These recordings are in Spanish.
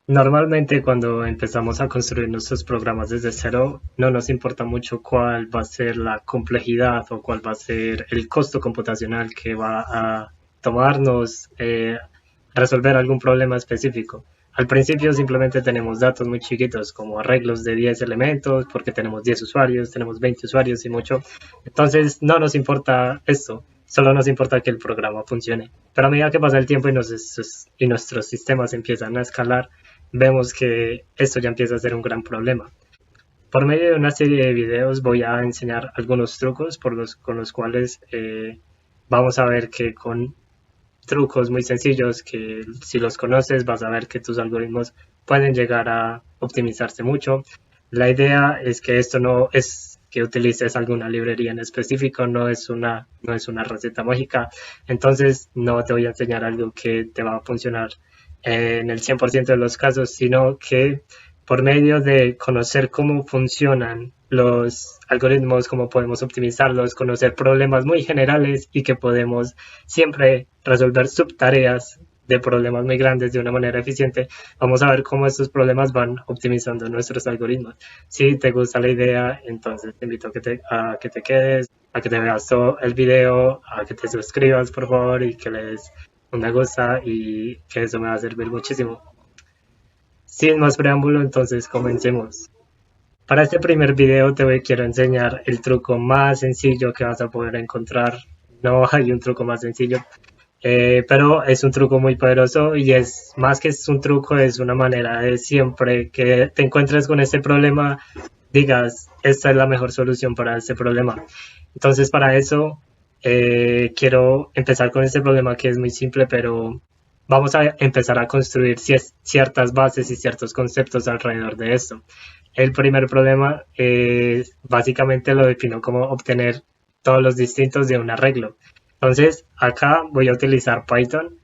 Normalmente cuando empezamos a construir nuestros programas desde cero, no nos importa mucho cuál va a ser la complejidad o cuál va a ser el costo computacional que va a tomarnos resolver algún problema específico. Al principio simplemente tenemos datos muy chiquitos, como arreglos de 10 elementos, porque tenemos 10 usuarios, tenemos 20 usuarios y mucho. Entonces no nos importa esto, solo nos importa que el programa funcione. Pero a medida que pasa el tiempo y nuestros sistemas empiezan a escalar, vemos que esto ya empieza a ser un gran problema. Por medio de una serie de videos voy a enseñar algunos trucos con los cuales vamos a ver que con trucos muy sencillos que si los conoces vas a ver que tus algoritmos pueden llegar a optimizarse mucho. La idea es que esto no es que utilices alguna librería en específico, no es una receta mágica, entonces no te voy a enseñar algo que te va a funcionar en el 100% de los casos, sino que por medio de conocer cómo funcionan los algoritmos, cómo podemos optimizarlos, conocer problemas muy generales y que podemos siempre resolver subtareas de problemas muy grandes de una manera eficiente, vamos a ver cómo estos problemas van optimizando nuestros algoritmos. Si te gusta la idea, entonces te invito a que te quedes, a que te veas todo el video, a que te suscribas por favor y que le des un me gusta y que eso me va a servir muchísimo. Sin más preámbulo, entonces comencemos. Para este primer video quiero enseñar el truco más sencillo que vas a poder encontrar. No hay un truco más sencillo, pero es un truco muy poderoso y es más que es un truco, es una manera de siempre que te encuentres con este problema, digas, esta es la mejor solución para este problema. Entonces para eso quiero empezar con este problema que es muy simple, pero vamos a empezar a construir ciertas bases y ciertos conceptos alrededor de esto. El primer problema básicamente lo defino como obtener todos los distintos de un arreglo. Entonces, acá voy a utilizar Python,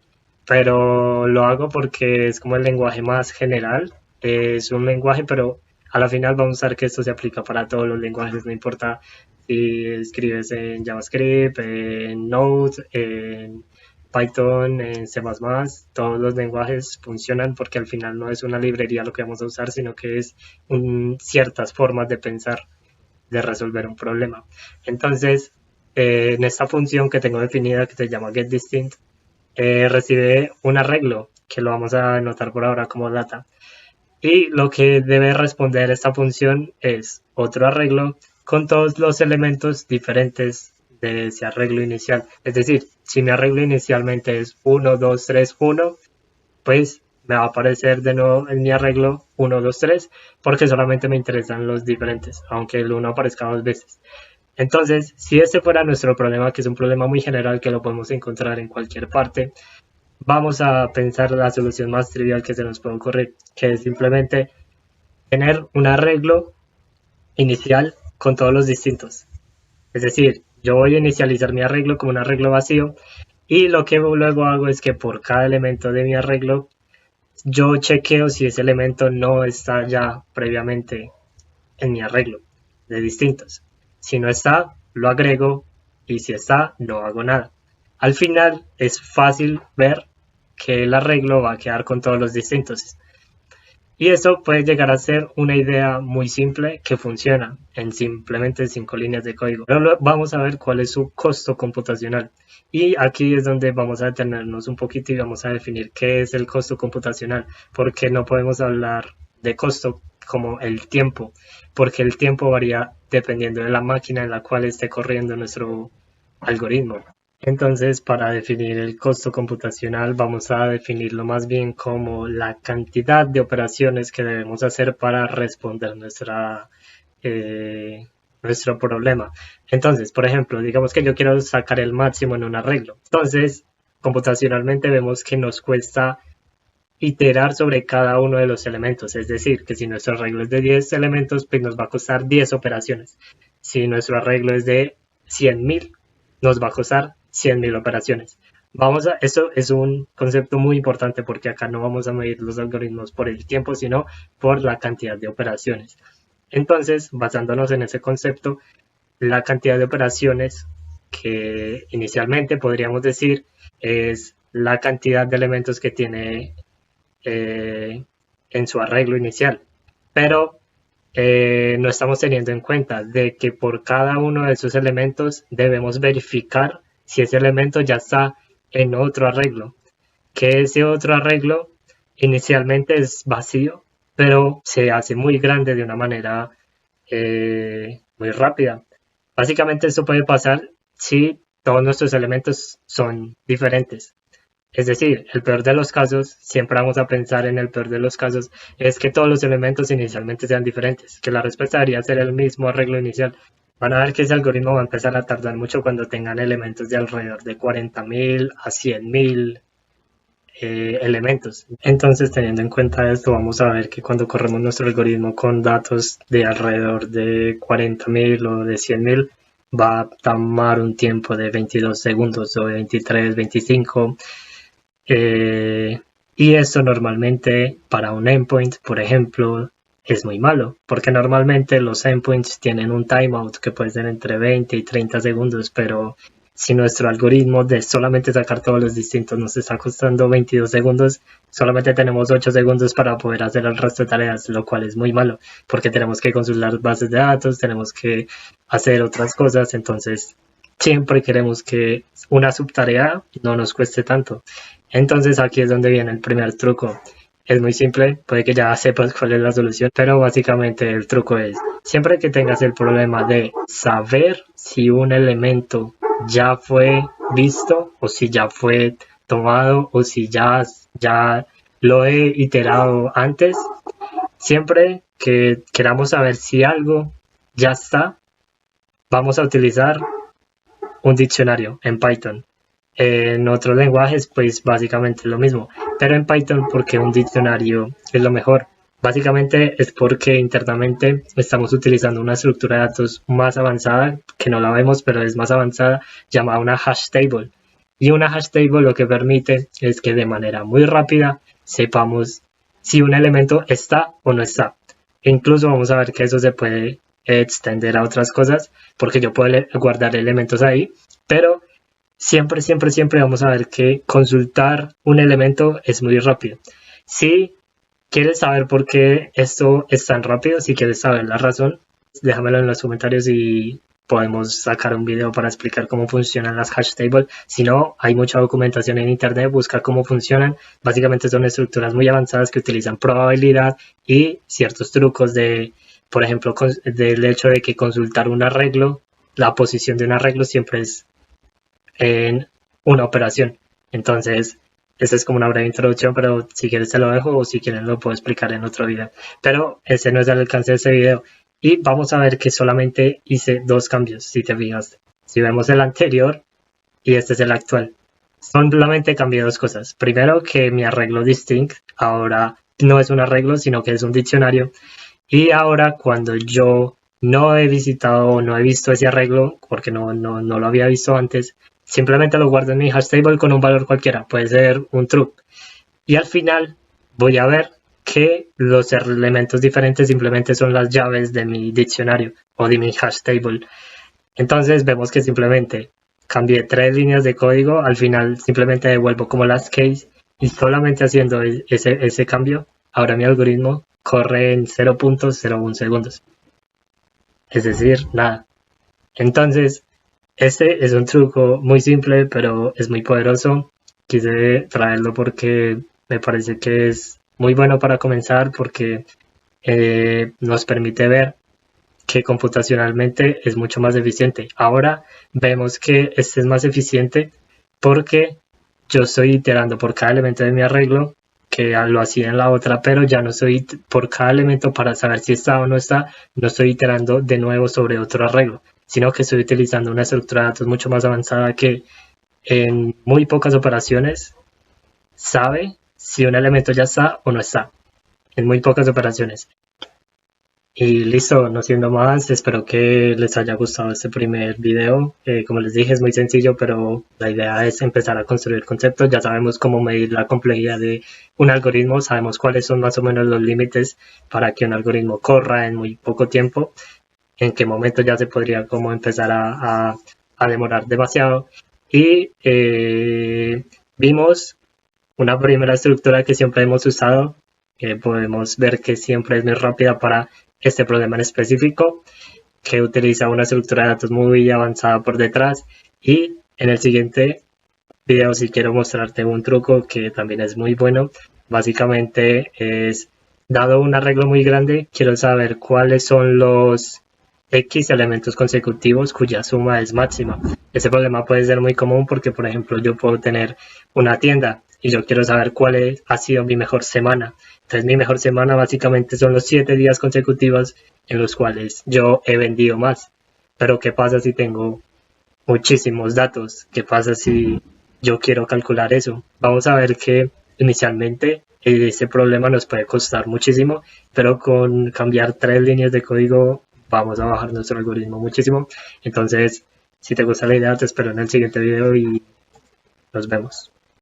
pero lo hago porque es como el lenguaje más general. Es un lenguaje, pero a la final vamos a ver que esto se aplica para todos los lenguajes, no importa si escribes en JavaScript, en Node, en Python, en C++, todos los lenguajes funcionan porque al final no es una librería lo que vamos a usar, sino que es ciertas formas de pensar, de resolver un problema. Entonces, en esta función que tengo definida que se llama getDistinct, recibe un arreglo que lo vamos a anotar por ahora como data. Y lo que debe responder esta función es otro arreglo con todos los elementos diferentes de ese arreglo inicial. Es decir, si mi arreglo inicialmente es 1, 2, 3, 1, pues me va a aparecer de nuevo en mi arreglo 1, 2, 3, porque solamente me interesan los diferentes, aunque el 1 aparezca dos veces. Entonces, si este fuera nuestro problema, que es un problema muy general que lo podemos encontrar en cualquier parte, vamos a pensar la solución más trivial que se nos puede ocurrir, que es simplemente tener un arreglo inicial con todos los distintos. Es decir, yo voy a inicializar mi arreglo como un arreglo vacío y lo que luego hago es que por cada elemento de mi arreglo yo chequeo si ese elemento no está ya previamente en mi arreglo de distintos. Si no está, lo agrego y si está, no hago nada. Al final es fácil ver que el arreglo va a quedar con todos los distintos. Y eso puede llegar a ser una idea muy simple que funciona en simplemente 5 líneas de código. Pero vamos a ver cuál es su costo computacional. Y aquí es donde vamos a detenernos un poquito y vamos a definir qué es el costo computacional, porque no podemos hablar de costo como el tiempo, porque el tiempo varía dependiendo de la máquina en la cual esté corriendo nuestro algoritmo. Entonces, para definir el costo computacional, vamos a definirlo más bien como la cantidad de operaciones que debemos hacer para responder eh, nuestro problema. Entonces, por ejemplo, digamos que yo quiero sacar el máximo en un arreglo. Entonces, computacionalmente vemos que nos cuesta iterar sobre cada uno de los elementos. Es decir, que si nuestro arreglo es de 10 elementos, pues nos va a costar 10 operaciones. Si nuestro arreglo es de 100.000, nos va a costar 100.000 operaciones. Esto es un concepto muy importante porque acá no vamos a medir los algoritmos por el tiempo, sino por la cantidad de operaciones. Entonces, basándonos en ese concepto, la cantidad de operaciones que inicialmente podríamos decir es la cantidad de elementos que tiene en su arreglo inicial. Pero no estamos teniendo en cuenta de que por cada uno de esos elementos debemos verificar si ese elemento ya está en otro arreglo, que ese otro arreglo inicialmente es vacío, pero se hace muy grande de una manera muy rápida. Básicamente esto puede pasar si todos nuestros elementos son diferentes. Es decir, el peor de los casos, siempre vamos a pensar en el peor de los casos, es que todos los elementos inicialmente sean diferentes, que la respuesta debería ser el mismo arreglo inicial. Van a ver que ese algoritmo va a empezar a tardar mucho cuando tengan elementos de alrededor de 40.000 a 100.000 elementos. Entonces, teniendo en cuenta esto, vamos a ver que cuando corremos nuestro algoritmo con datos de alrededor de 40.000 o de 100.000, va a tomar un tiempo de 22 segundos o de 23, 25. Y esto normalmente para un endpoint, por ejemplo, es muy malo, porque normalmente los endpoints tienen un timeout que puede ser entre 20 y 30 segundos, pero si nuestro algoritmo de solamente sacar todos los distintos nos está costando 22 segundos, solamente tenemos 8 segundos para poder hacer el resto de tareas, lo cual es muy malo, porque tenemos que consultar bases de datos, tenemos que hacer otras cosas, entonces siempre queremos que una subtarea no nos cueste tanto. Entonces aquí es donde viene el primer truco. Es muy simple, puede que ya sepas cuál es la solución, pero básicamente el truco es, siempre que tengas el problema de saber si un elemento ya fue visto o si ya fue tomado o si ya lo he iterado antes, siempre que queramos saber si algo ya está, vamos a utilizar un diccionario en Python. En otros lenguajes, pues básicamente lo mismo, pero en Python porque un diccionario es lo mejor. Básicamente es porque internamente estamos utilizando una estructura de datos más avanzada, que no la vemos, pero es más avanzada, llamada una hash table. Y una hash table lo que permite es que de manera muy rápida sepamos si un elemento está o no está. E incluso vamos a ver que eso se puede extender a otras cosas, porque yo puedo guardar elementos ahí, pero siempre vamos a ver que consultar un elemento es muy rápido. Si quieres saber por qué esto es tan rápido, si quieres saber la razón, déjamelo en los comentarios y podemos sacar un video para explicar cómo funcionan las hash tables. Si no, hay mucha documentación en internet, busca cómo funcionan. Básicamente son estructuras muy avanzadas que utilizan probabilidad y ciertos trucos de, por ejemplo, del hecho de que consultar un arreglo, la posición de un arreglo siempre es en una operación. Entonces, esta es como una breve introducción, pero si quieres te lo dejo o si quieren lo puedo explicar en otro video. Pero ese no es el alcance de este video. Y vamos a ver que solamente hice dos cambios, si te fijas. Si vemos el anterior y este es el actual. Solamente cambié dos cosas. Primero, que mi arreglo distinct ahora no es un arreglo, sino que es un diccionario. Y ahora cuando yo no he visitado o no he visto ese arreglo, porque no lo había visto antes, simplemente lo guardo en mi hash table con un valor cualquiera, puede ser un true. Y al final voy a ver que los elementos diferentes simplemente son las llaves de mi diccionario o de mi hash table. Entonces vemos que simplemente cambié 3 líneas de código, al final simplemente devuelvo como last case y solamente haciendo ese cambio, ahora mi algoritmo corre en 0.01 segundos. Es decir, nada. Entonces, este es un truco muy simple, pero es muy poderoso. Quise traerlo porque me parece que es muy bueno para comenzar porque nos permite ver que computacionalmente es mucho más eficiente. Ahora vemos que este es más eficiente porque yo estoy iterando por cada elemento de mi arreglo, que lo hacía en la otra, pero ya no estoy por cada elemento para saber si está o no está, no estoy iterando de nuevo sobre otro arreglo, sino que estoy utilizando una estructura de datos mucho más avanzada que en muy pocas operaciones sabe si un elemento ya está o no está. En muy pocas operaciones. Y listo, no siendo más, espero que les haya gustado este primer video. Como les dije, es muy sencillo, pero la idea es empezar a construir conceptos. Ya sabemos cómo medir la complejidad de un algoritmo, sabemos cuáles son más o menos los límites para que un algoritmo corra en muy poco tiempo, en qué momento ya se podría como empezar a demorar demasiado. Y vimos una primera estructura que siempre hemos usado, podemos ver que siempre es muy rápida para este problema en específico, que utiliza una estructura de datos muy avanzada por detrás. Y en el siguiente video sí quiero mostrarte un truco que también es muy bueno. Básicamente es, dado un arreglo muy grande, quiero saber cuáles son los X elementos consecutivos cuya suma es máxima. Ese problema puede ser muy común porque, por ejemplo, yo puedo tener una tienda y yo quiero saber ha sido mi mejor semana. Entonces, mi mejor semana básicamente son los 7 días consecutivos en los cuales yo he vendido más. Pero, ¿qué pasa si tengo muchísimos datos? ¿Qué pasa si yo quiero calcular eso? Vamos a ver que inicialmente ese problema nos puede costar muchísimo, pero con cambiar 3 líneas de código vamos a bajar nuestro algoritmo muchísimo. Entonces, si te gusta la idea, te espero en el siguiente video y nos vemos.